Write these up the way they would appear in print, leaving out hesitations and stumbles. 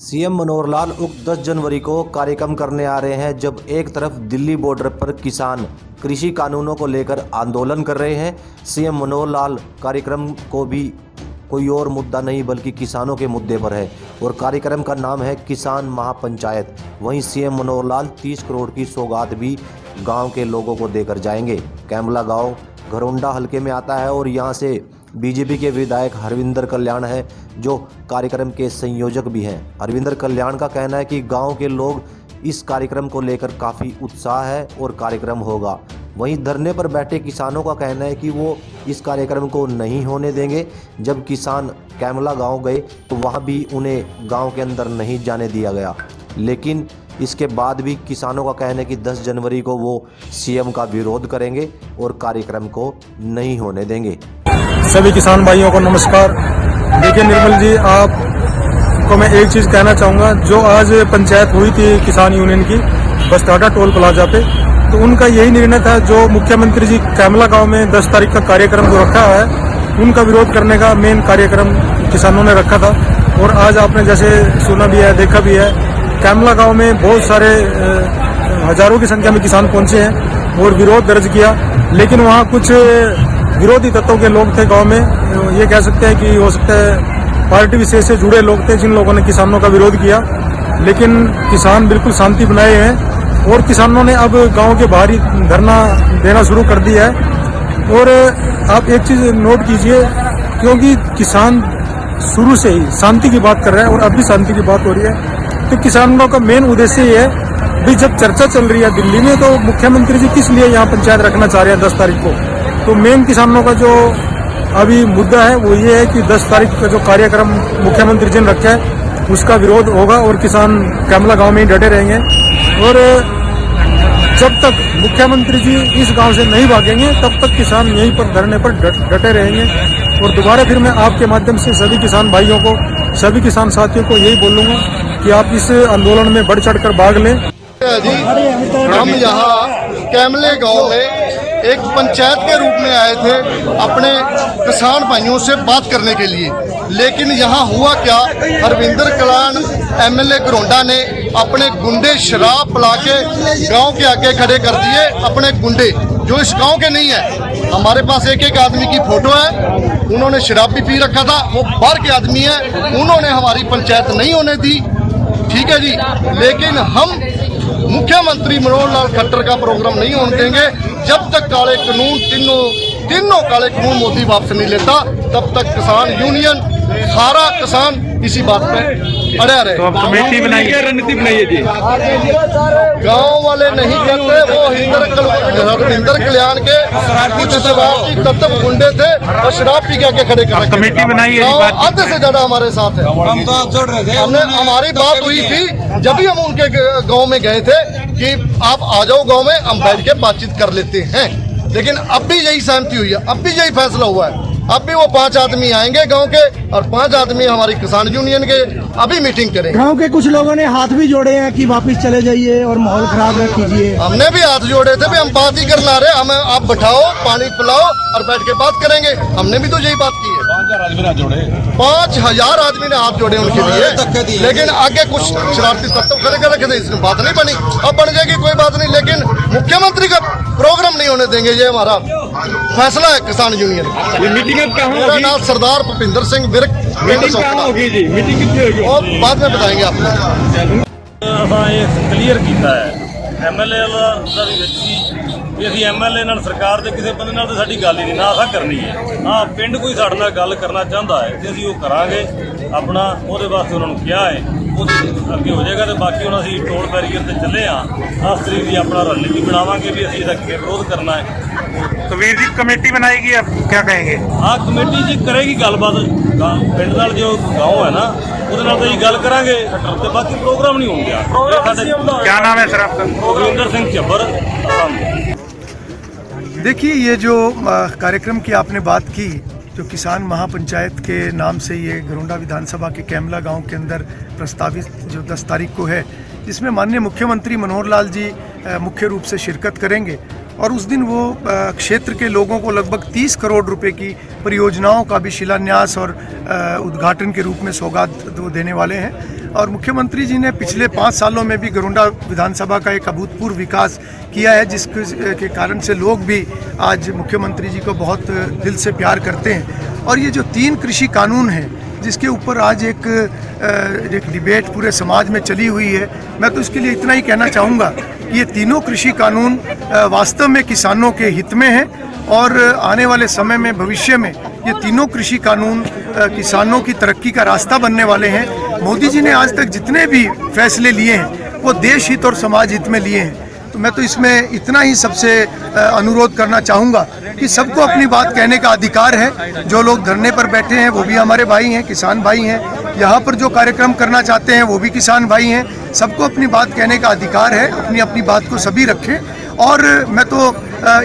CM Manohar Lal उक्त 10 जनवरी को कार्यक्रम करने आ रहे हैं, जब एक तरफ दिल्ली बॉर्डर पर किसान कृषि कानूनों को लेकर आंदोलन कर रहे हैं। सीएम मनोहर लाल कार्यक्रम को भी कोई और मुद्दा नहीं बल्कि किसानों के मुद्दे पर है और कार्यक्रम का नाम है किसान महापंचायत। वहीं सीएम मनोहर लाल 30 करोड़ की सौगात भी गांव के लोगों को देकर जाएंगे। कैमला गांव घरोंडा हलके में आता है और यहां से बीजेपी के विधायक हरविंदर कल्याण है, जो कार्यक्रम के संयोजक भी हैं। हरविंदर कल्याण का कहना है कि गांव के लोग इस कार्यक्रम को लेकर काफ़ी उत्साह है और कार्यक्रम होगा। वहीं धरने पर बैठे किसानों का कहना है कि वो इस कार्यक्रम को नहीं होने देंगे। जब किसान कैमला गांव गए तो वहां भी उन्हें गांव के अंदर नहीं जाने दिया गया, लेकिन इसके बाद भी किसानों का कहना है कि 10 जनवरी को वो सीएम का विरोध करेंगे और कार्यक्रम को नहीं होने देंगे। सभी किसान भाइयों को नमस्कार। देखिए निर्मल जी, आपको मैं एक चीज कहना चाहूंगा। जो आज पंचायत हुई थी किसान यूनियन की बस्ताडा टोल प्लाजा पे, तो उनका यही निर्णय था जो मुख्यमंत्री जी कैमला गांव में 10 तारीख का कार्यक्रम जो रखा है, उनका विरोध करने का मेन कार्यक्रम किसानों ने रखा था। और आज आपने जैसे सुना भी है, देखा भी है, कैमला गांव में बहुत सारे हजारों की संख्या में किसान पहुंचे हैं और विरोध दर्ज किया। लेकिन वहां कुछ विरोधी तत्वों के लोग थे गांव में, ये कह सकते हैं कि हो सकता है पार्टी विशेष से जुड़े लोग थे, जिन लोगों ने किसानों का विरोध किया। लेकिन किसान बिल्कुल शांति बनाए हैं और किसानों ने अब गांव के बाहर ही धरना देना शुरू कर दिया है। और आप एक चीज नोट कीजिए, क्योंकि किसान शुरू से ही शांति की बात कर रहे हैं और अब भी शांति की बात हो रही है, तो किसानों का मेन उद्देश्य ये है, भाई जब चर्चा चल रही है दिल्ली में, तो मुख्यमंत्री जी किस लिए यहाँ पंचायत रखना चाह रहे हैं 10 तारीख को। तो मेन किसानों का जो अभी मुद्दा है वो ये है कि 10 तारीख का जो कार्यक्रम मुख्यमंत्री जी ने रखा है उसका विरोध होगा और किसान कैमला गांव में ही डटे रहेंगे। और जब तक मुख्यमंत्री जी इस गांव से नहीं भागेंगे तब तक किसान यहीं पर धरने पर डटे रहेंगे। और दोबारा फिर मैं आपके माध्यम से सभी किसान भाइयों को, सभी किसान साथियों को यही बोलूंगा कि आप इस आंदोलन में बढ़ चढ़ कर भाग लें। जी, हम यहाँ कैमले गांव में एक पंचायत के रूप में आए थे अपने किसान भाइयों से बात करने के लिए, लेकिन यहाँ हुआ क्या, हरविंदर कल्याण एमएलए घरोंडा ने अपने गुंडे शराब पिला के गांव के आगे खड़े कर दिए। अपने गुंडे जो इस गांव के नहीं है, हमारे पास एक एक आदमी की फोटो है, उन्होंने शराब भी पी रखा था, वो बाहर के आदमी है, उन्होंने हमारी पंचायत नहीं होने दी। ठीक है जी, लेकिन हम मुख्यमंत्री मनोहर लाल खट्टर का प्रोग्राम नहीं होने देंगे जब तक काले कानून तीनों काले कानून मोदी वापस नहीं लेता। तब तक किसान यूनियन, सारा किसान इसी बात पे अड़े रहे। तो कमेटी बनाई है, रणनीति बनाई है जी। गांव वाले नहीं करते, वो हरविंदर कल्याण के कुछ शराबी तत्व गुंडे थे और शराब पी के खड़े कर कमेटी बनाई है। आधे से ज्यादा हमारे साथ है। हमने हमारी बात हुई थी जब भी हम उनके गांव में गए थे कि आप आ जाओ गांव में, हम बैठ के बातचीत कर लेते हैं। लेकिन अब भी यही सहमति हुई है, अब भी यही फैसला हुआ है। अब भी वो 5 आदमी आएंगे गांव के और 5 आदमी हमारी किसान यूनियन के अभी मीटिंग करेंगे। गांव के कुछ लोगों ने हाथ भी जोड़े हैं कि वापस चले जाइए और माहौल खराब न कीजिए। हमने भी हाथ जोड़े थे, भी हम बात ही करना रहे, हमें आप बैठाओ, पानी पिलाओ और बैठ के बात करेंगे। हमने भी तो यही बात की है। 5000 आदमी ने हाथ जोड़े उनके लिए, लेकिन आगे कुछ शरारती तत्व खड़े कर रखे थे, इसमें बात नहीं बनी। अब बन जाएगी कोई बात नहीं, लेकिन मुख्यमंत्री का प्रोग्राम नहीं होने देंगे, ये हमारा फैसला है किसान यूनियन। मेरा नाम सरदार भुपिंदर सिंह विर्क। होगी जी मीटिंग कितनी होगी और बाद में बताएंगे आपको। क्लीयर किया है एमएलए ਦਾ ਵੀ ਵਿੱਚ ਸੀ ਵੀ ਅਸੀਂ ਐਮਐਲਏ ਨਾਲ ਸਰਕਾਰ ਦੇ ਕਿਸੇ ਬੰਦੇ ਨਾਲ ਤਾਂ ਸਾਡੀ ਗੱਲ ਹੀ ਨਹੀਂ ਨਾ ਆਸਾ ਕਰਨੀ ਹੈ। ਹਾਂ, ਪਿੰਡ ਕੋਈ ਸਾਡੇ ਨਾਲ ਗੱਲ ਕਰਨਾ ਚਾਹੁੰਦਾ ਹੈ ਤੇ ਅਸੀਂ ਉਹ ਕਰਾਂਗੇ ਆਪਣਾ, ਉਹਦੇ ਵਾਸਤੇ ਉਹਨਾਂ ਨੂੰ ਕਿਹਾ ਹੈ, ਉਹਦੇ ਅੱਗੇ ਹੋ ਜਾਏਗਾ। ਤੇ ਬਾਕੀ ਹੁਣ ਅਸੀਂ ਟੋਲ ਬੈਰੀਅਰ ਤੇ ਚੱਲੇ ਆ, 10 ਤਰੀਕ ਦੀ ਆਪਣਾ ਰਣਨੀਤੀ ਬਣਾਵਾਂਗੇ ਵੀ ਅਸੀਂ ਇਹਦਾ ਕਿਵੇਂ ਵਿਰੋਧ ਕਰਨਾ ਹੈ। कबीर जी कमेटी बनाएगी, आप क्या कहेंगे? हाँ, कमेटी जी करेगी गलबात पिंड नाल, जो गाँव है ना ਉਹਦੇ ਨਾਲ ਤਾਂ ਜੀ ਗੱਲ ਕਰਾਂਗੇ ਤੇ ਬਾਕੀ ਪ੍ਰੋਗਰਾਮ ਨਹੀਂ ਹੋਣਗੇ। क्या नाम है सर आपका? रविंदर सिंह झब्बर। देखिए, ये जो कार्यक्रम की आपने बात की, जो किसान महापंचायत के नाम से ये घरोंडा विधानसभा के कैमला गांव के अंदर प्रस्तावित जो 10 तारीख को है, जिसमें माननीय मुख्यमंत्री मनोहर लाल जी मुख्य रूप से शिरकत करेंगे और उस दिन वो क्षेत्र के लोगों को लगभग 30 करोड़ रुपए की परियोजनाओं का भी शिलान्यास और उद्घाटन के रूप में सौगात देने वाले हैं। और मुख्यमंत्री जी ने पिछले 5 सालों में भी गरुंडा विधानसभा का एक अभूतपूर्व विकास किया है, जिसके कारण से लोग भी आज मुख्यमंत्री जी को बहुत दिल से प्यार करते हैं। और ये जो 3 कृषि कानून हैं जिसके ऊपर आज एक डिबेट पूरे समाज में चली हुई है, मैं तो इसके लिए इतना ही कहना चाहूँगा कि ये तीनों कृषि कानून वास्तव में किसानों के हित में हैं और आने वाले समय में भविष्य में ये तीनों कृषि कानून किसानों की तरक्की का रास्ता बनने वाले हैं। मोदी जी ने आज तक जितने भी फैसले लिए हैं वो देश हित और समाज हित में लिए हैं। तो मैं तो इसमें इतना ही सबसे अनुरोध करना चाहूँगा कि सबको अपनी बात कहने का अधिकार है। जो लोग धरने पर बैठे हैं वो भी हमारे भाई हैं, किसान भाई हैं। यहाँ पर जो कार्यक्रम करना चाहते हैं वो भी किसान भाई हैं। सबको अपनी बात कहने का अधिकार है, अपनी अपनी बात को सभी रखें। और मैं तो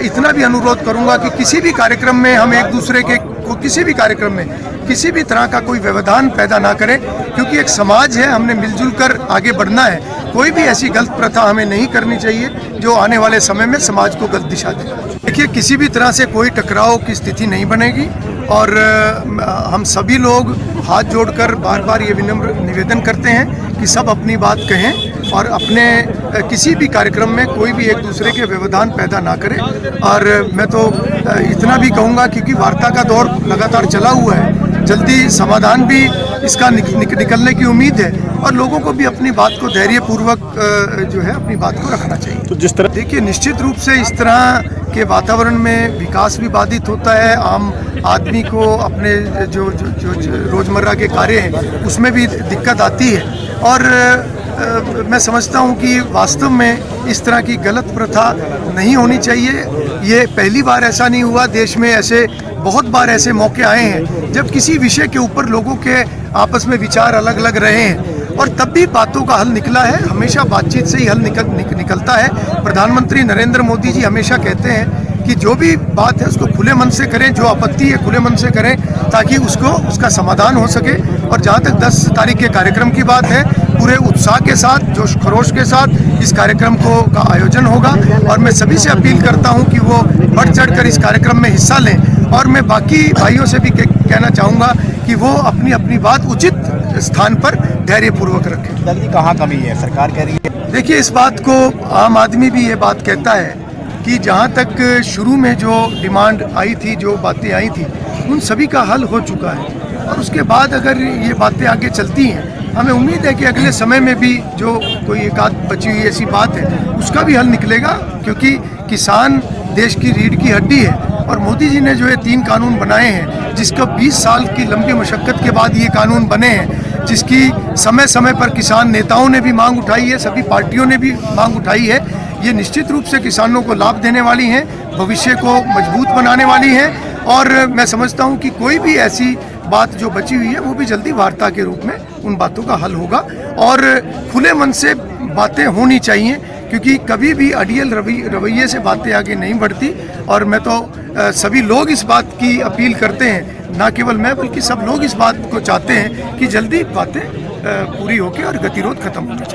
इतना भी अनुरोध करूँगा कि किसी भी कार्यक्रम में हम एक दूसरे के किसी भी कार्यक्रम में किसी भी तरह का कोई व्यवधान पैदा ना करें, क्योंकि एक समाज है, हमने मिलजुल कर आगे बढ़ना है। कोई भी ऐसी गलत प्रथा हमें नहीं करनी चाहिए जो आने वाले समय में समाज को गलत दिशा दे। देखिए, किसी भी तरह से कोई टकराव की स्थिति नहीं बनेगी और हम सभी लोग हाथ जोड़कर बार बार ये विनम्र निवेदन करते हैं कि सब अपनी बात कहें और अपने किसी भी कार्यक्रम में कोई भी एक दूसरे के व्यवधान पैदा ना करें। और मैं तो इतना भी कहूँगा, क्योंकि वार्ता का दौर लगातार चला हुआ है, जल्दी समाधान भी इसका निकलने की उम्मीद है और लोगों को भी अपनी बात को धैर्यपूर्वक जो है अपनी बात को रखना चाहिए। तो जिस तरह देखिए, निश्चित रूप से इस तरह के वातावरण में विकास भी बाधित होता है। आम आदमी को अपने जो रोज़मर्रा के कार्य हैं उसमें भी दिक्कत आती है। और मैं समझता हूं कि वास्तव में इस तरह की गलत प्रथा नहीं होनी चाहिए। ये पहली बार ऐसा नहीं हुआ, देश में ऐसे बहुत बार ऐसे मौके आए हैं जब किसी विषय के ऊपर लोगों के आपस में विचार अलग अलग रहे हैं और तब भी बातों का हल निकला है। हमेशा बातचीत से ही हल निकलता है। प्रधानमंत्री नरेंद्र मोदी जी हमेशा कहते हैं कि जो भी बात है उसको खुले मन से करें, जो आपत्ति है खुले मन से करें, ताकि उसका समाधान हो सके। और जहाँ तक 10 तारीख के कार्यक्रम की बात है, पूरे उत्साह के साथ, जोश खरोश के साथ इस कार्यक्रम का आयोजन होगा और मैं सभी से अपील करता हूँ कि वो बढ़ चढ़ कर इस कार्यक्रम में हिस्सा लें। और मैं बाकी भाइयों से भी कहना चाहूँगा कि वो अपनी अपनी बात उचित स्थान पर धैर्यपूर्वक रखें। कहाँ कमी है, सरकार कह रही है? देखिए, इस बात को आम आदमी भी ये बात कहता है कि जहाँ तक शुरू में जो डिमांड आई थी, जो बातें आई थी, उन सभी का हल हो चुका है। और उसके बाद अगर ये बातें आगे चलती हैं, हमें उम्मीद है कि अगले समय में भी जो कोई एक आध बची हुई ऐसी बात है उसका भी हल निकलेगा, क्योंकि किसान देश की रीढ़ की हड्डी है। और मोदी जी ने जो ये 3 कानून बनाए हैं, जिसका 20 साल की लंबी मशक्कत के बाद ये कानून बने हैं, जिसकी समय समय पर किसान नेताओं ने भी मांग उठाई है, सभी पार्टियों ने भी मांग उठाई है, ये निश्चित रूप से किसानों को लाभ देने वाली हैं, भविष्य को मजबूत बनाने वाली हैं। और मैं समझता हूं कि कोई भी ऐसी बात जो बची हुई है वो भी जल्दी वार्ता के रूप में उन बातों का हल होगा और खुले मन से बातें होनी चाहिए, क्योंकि कभी भी अड़ियल रवैये से बातें आगे नहीं बढ़ती। और मैं तो सभी लोग इस बात की अपील करते हैं, ना केवल मैं बल्कि सब लोग इस बात को चाहते हैं कि जल्दी बातें पूरी होकर और गतिरोध खत्म होना चाहिए।